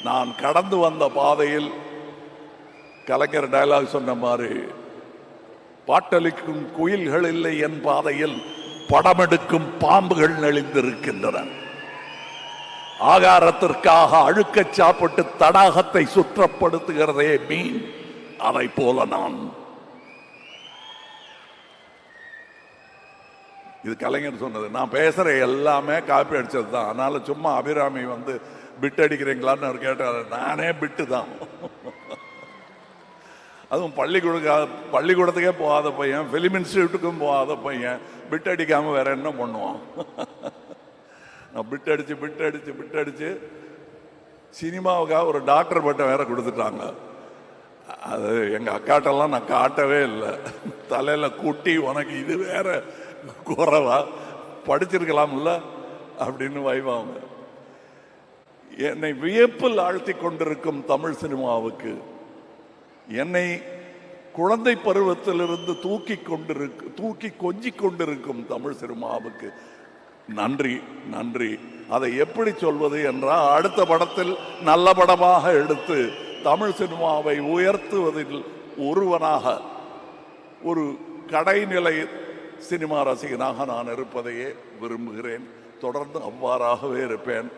நான் கடந்து வந்த பாதையில் கலைஞர் டயலாக் சொன்ன மாதிரி, பாட்டளிக்கும் குயில்கள் இல்லை என் பாதையில், படமெடுக்கும் பாம்புகள் நெளிந்திருக்கின்றன. ஆகாரத்திற்காக அழுக்க சாப்பிட்டு தடாகத்தை சுற்றப்படுத்துகிறதே மீன், அதை போல நான். இது கலைஞர் சொன்னது. நான் பேசுற எல்லாமே காப்பி அடிச்சது தான். அதனால சும்மா அபிராமி வந்து பிட் அடிக்கிறீங்களான்னு அவர் கேட்டார். நானே பிட்டு தான். அதுவும் பள்ளிக்கூடத்துக்கே போகாத பையன், பிலிம் இன்ஸ்டியூட்டுக்கும் போகாத பையன் பிட் அடிக்காம வேற என்ன பண்ணுவான்? நான் பிட் அடிச்சு சினிமாவுக்காக ஒரு டாக்டர் பட்டம் வேற கொடுத்துட்டாங்க. அது எங்க அக்காட்டெல்லாம் நான் காட்டவே இல்லை. தலையில குட்டி, உனக்கு இது வேற குறவா, படிச்சிருக்கலாம்ல அப்படின்னு வைவாங்க. என்னை வியப்பில் ஆழ்த்தி கொண்டிருக்கும் தமிழ் சினிமாவுக்கு, என்னை குழந்தை பருவத்திலிருந்து தூக்கி கொஞ்சிக் கொண்டிருக்கும் தமிழ் சினிமாவுக்கு நன்றி நன்றி. அதை எப்படி சொல்வது என்றால், அடுத்த படத்தில் நல்ல படமாக எடுத்து தமிழ் சினிமாவை உயர்த்துவதில் ஒருவனாக, ஒரு கடைநிலை சினிமா ரசிகனாக நான் இருப்பதையே விரும்புகிறேன். தொடர்ந்து அவ்வாறாகவே இருப்பேன்.